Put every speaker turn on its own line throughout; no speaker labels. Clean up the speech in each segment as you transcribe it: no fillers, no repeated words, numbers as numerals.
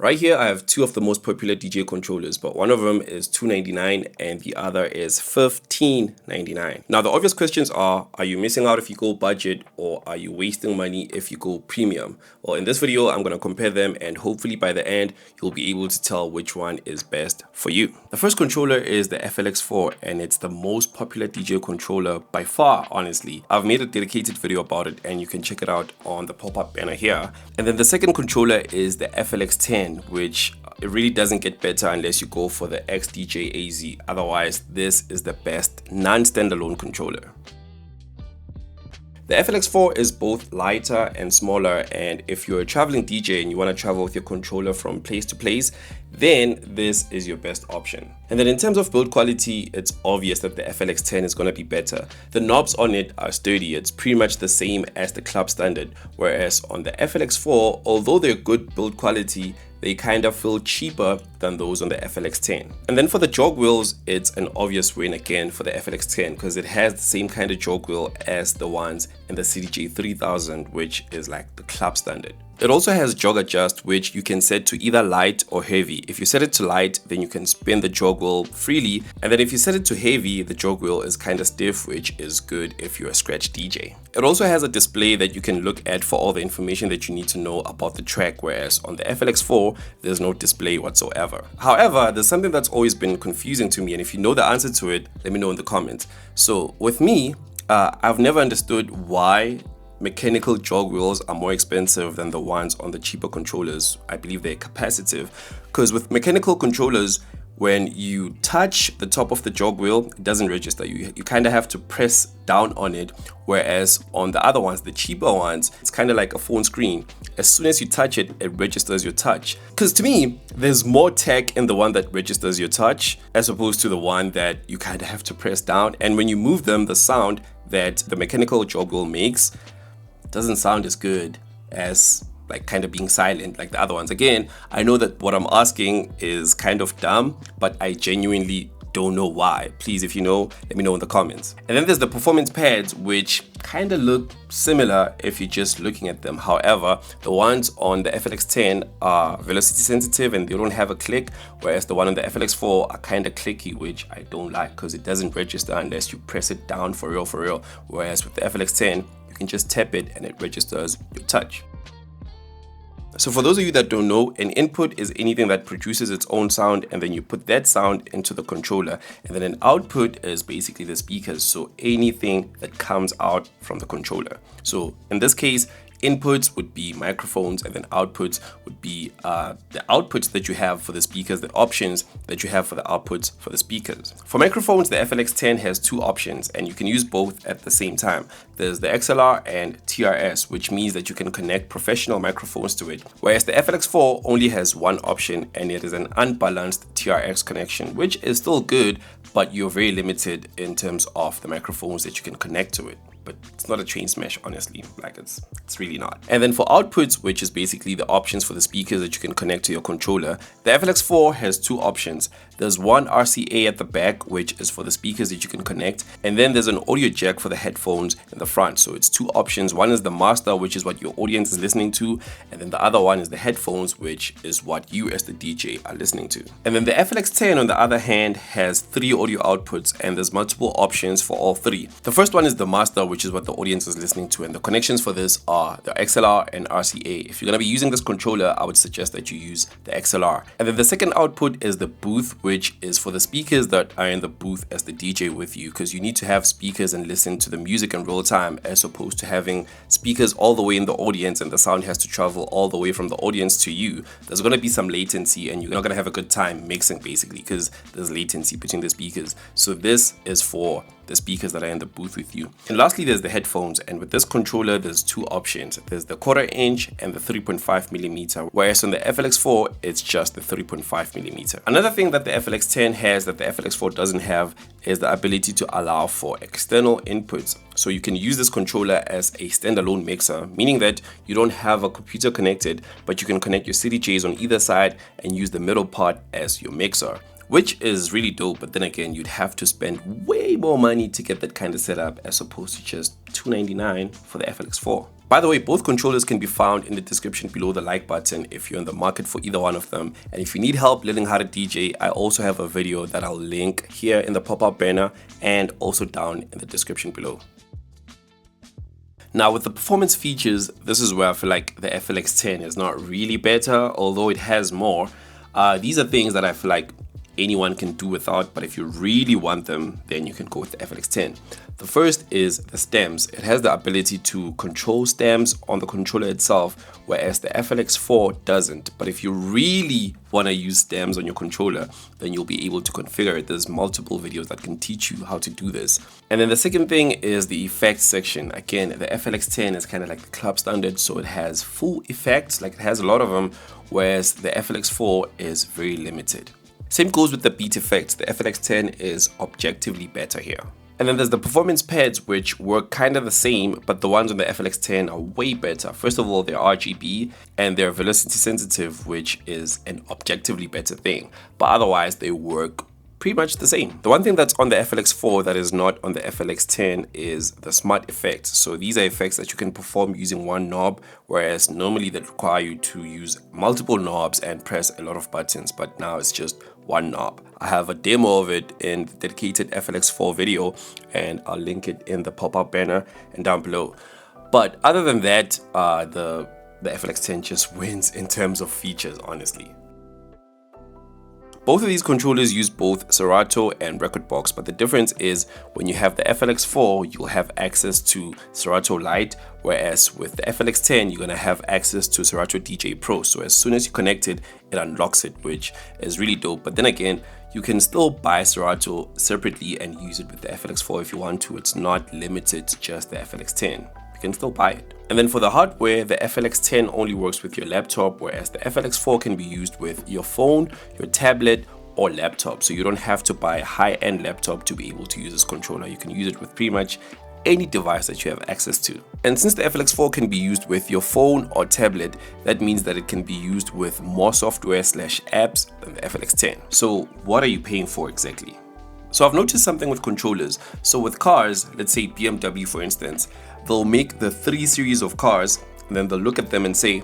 Right here, I have two of the most popular DJ controllers, but one of them is $299 and the other is $15.99. Now, the obvious questions are you missing out if you go budget or are you wasting money if you go premium? Well, in this video, I'm going to compare them and hopefully by the end, you'll be able to tell which one is best for you. The first controller is the FLX4 and it's the most popular DJ controller by far, honestly. I've made a dedicated video about it and you can check it out on the pop-up banner here. And then the second controller is the FLX10, which it really doesn't get better unless you go for the XDJ AZ. Otherwise, this is the best non-standalone controller. The FLX4 is both lighter and smaller, and if you're a traveling DJ and you want to travel with your controller from place to place, then this is your best option. And then in terms of build quality, it's obvious that the FLX10 is going to be better. The knobs on it are sturdy, it's pretty much the same as the club standard, whereas on the FLX4, although they're good build quality, they kind of feel cheaper than those on the FLX10. And then for the jog wheels, it's an obvious win again for the FLX10 because it has the same kind of jog wheel as the ones in the CDJ 3000, which is like the club standard. It also has jog adjust, which you can set to either light or heavy. If you set it to light, then you can spin the jog wheel freely. And then if you set it to heavy, the jog wheel is kind of stiff, which is good if you're a scratch DJ. It also has a display that you can look at for all the information that you need to know about the track, whereas on the FLX4, there's no display whatsoever. However, there's something that's always been confusing to me, and if you know the answer to it, let me know in the comments. So with me, I've never understood why mechanical jog wheels are more expensive than the ones on the cheaper controllers. I believe they're capacitive, because with mechanical controllers, when you touch the top of the jog wheel, it doesn't register. You kind of have to press down on it, whereas on the other ones, the cheaper ones, it's kind of like a phone screen. As soon as you touch it, it registers your touch. Because to me, there's more tech in the one that registers your touch as opposed to the one that you kind of have to press down. And when you move them, the sound that the mechanical jog wheel makes doesn't sound as good as like kind of being silent like the other ones. Again, I know that what I'm asking is kind of dumb, but I genuinely don't know why. Please, if you know, let me know in the comments. And then there's the performance pads, which kind of look similar if you're just looking at them. However, the ones on the FLX10 are velocity sensitive and they don't have a click, whereas the one on the FLX4 are kind of clicky, which I don't like because it doesn't register unless you press it down for real. Whereas with the FLX10, you can just tap it and it registers your touch. So for those of you that don't know, an input is anything that produces its own sound and then you put that sound into the controller, and then an output is basically the speakers, so anything that comes out from the controller. So in this case, inputs would be microphones and then outputs would be the outputs that you have for the speakers, the options that you have for the outputs for the speakers. For microphones, the FLX10 has two options and you can use both at the same time. There's the XLR and TRS, which means that you can connect professional microphones to it, whereas the FLX4 only has one option and it is an unbalanced TRX connection, which is still good, but you're very limited in terms of the microphones that you can connect to it. But it's not a chain smash, honestly, like it's really not. And then for outputs, which is basically the options for the speakers that you can connect to your controller, the FLX4 has two options. There's one RCA at the back, which is for the speakers that you can connect, and then there's an audio jack for the headphones in the front. So it's two options. One is the master, which is what your audience is listening to, and then the other one is the headphones, which is what you as the DJ are listening to. And then the FLX10, on the other hand, has three audio outputs and there's multiple options for all three. The first one is the master, which is what the audience is listening to, and the connections for this are the XLR and RCA. If you're going to be using this controller, I would suggest that you use the XLR. And then the second output is the booth, which is for the speakers that are in the booth as the DJ with you, because you need to have speakers and listen to the music in real time as opposed to having speakers all the way in the audience and the sound has to travel all the way from the audience to you. There's going to be some latency and you're not going to have a good time mixing basically because there's latency between the speakers. So this is for the speakers that are in the booth with you. And lastly, there's the headphones, and with this controller there's two options. There's the 1/4 inch and the 3.5mm, whereas on the FLX4 it's just the 3.5mm. Another thing that the FLX10 has that the FLX4 doesn't have is the ability to allow for external inputs. So you can use this controller as a standalone mixer, meaning that you don't have a computer connected, but you can connect your CDJs on either side and use the middle part as your mixer, which is really dope. But then again, you'd have to spend way more money to get that kind of setup as opposed to just $299 for the FLX4. By the way, both controllers can be found in the description below the like button if you're in the market for either one of them. And if you need help learning how to DJ, I also have a video that I'll link here in the pop-up banner and also down in the description below. Now with the performance features, this is where I feel like the FLX10 is not really better, although it has more. These are things that I feel like anyone can do without, but if you really want them, then you can go with the FLX10. The first is the stems. It has the ability to control stems on the controller itself, whereas the FLX4 doesn't. But if you really want to use stems on your controller, then you'll be able to configure it. There's multiple videos that can teach you how to do this. And then the second thing is the effects section. Again, the FLX10 is kind of like the club standard, so it has full effects, like it has a lot of them, whereas the FLX4 is very limited. Same goes with the beat effects. The FLX10 is objectively better here. And then there's the performance pads, which work kind of the same, but the ones on the FLX10 are way better. First of all, they're RGB and they're velocity sensitive, which is an objectively better thing. But otherwise, they work pretty much the same. The one thing that's on the FLX4 that is not on the FLX10 is the smart effects. So these are effects that you can perform using one knob, whereas normally that require you to use multiple knobs and press a lot of buttons, but now it's just one knob. I have a demo of it in the dedicated FLX4 video, and I'll link it in the pop-up banner and down below. But other than that, the FLX10 just wins in terms of features, honestly. Both of these controllers use both Serato and Rekordbox, but the difference is when you have the FLX4, you'll have access to Serato Lite, whereas with the FLX10, you're going to have access to Serato DJ Pro. So as soon as you connect it, it unlocks it, which is really dope. But then again, you can still buy Serato separately and use it with the FLX4 if you want to. It's not limited to just the FLX10. You can still buy it. And then for the hardware, the FLX10 only works with your laptop, whereas the FLX4 can be used with your phone, your tablet, or laptop. So you don't have to buy a high-end laptop to be able to use this controller. You can use it with pretty much any device that you have access to. And since the FLX4 can be used with your phone or tablet, that means that it can be used with more software/apps than the FLX10. So what are you paying for exactly? So I've noticed something with controllers. So with cars, let's say BMW for instance, they'll make the 3 series of cars and then they'll look at them and say,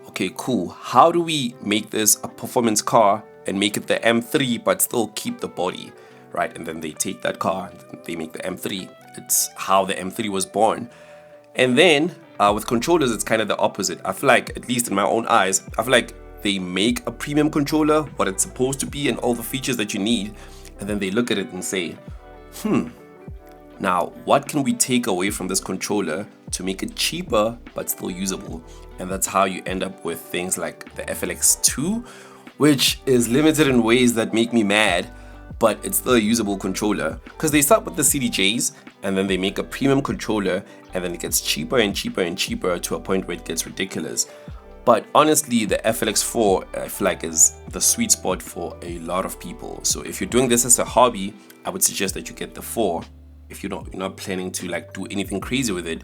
okay, cool, how do we make this a performance car and make it the M3 but still keep the body, right? And then they take that car and they make the M3. It's how the M3 was born. And then with controllers, it's kind of the opposite. I feel like, at least in my own eyes, I feel like they make a premium controller, what it's supposed to be and all the features that you need, and then they look at it and say, now what can we take away from this controller to make it cheaper but still usable? And that's how you end up with things like the FLX2, which is limited in ways that make me mad, but it's still a usable controller because they start with the CDJs and then they make a premium controller and then it gets cheaper and cheaper and cheaper to a point where it gets ridiculous. But honestly, the FLX4 I feel like is the sweet spot for a lot of people. So if you're doing this as a hobby, I would suggest that you get the 4 if you're not planning to like do anything crazy with it.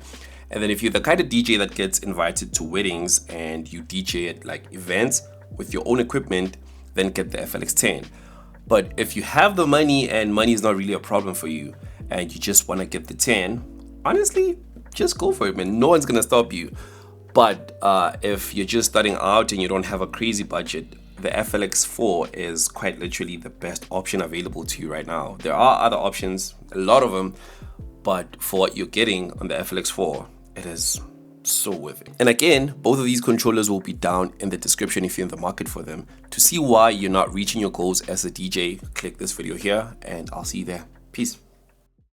And then if you're the kind of DJ that gets invited to weddings and you DJ at like events with your own equipment, then get the FLX10. But if you have the money and money is not really a problem for you and you just want to get the 10, honestly, just go for it, man. No one's gonna stop you. But if you're just starting out and you don't have a crazy budget, the FLX4 is quite literally the best option available to you right now. There are other options, a lot of them, but for what you're getting on the FLX4, it is so worth it. And again, both of these controllers will be down in the description if you're in the market for them. To see why you're not reaching your goals as a DJ, click this video here and I'll see you there. Peace.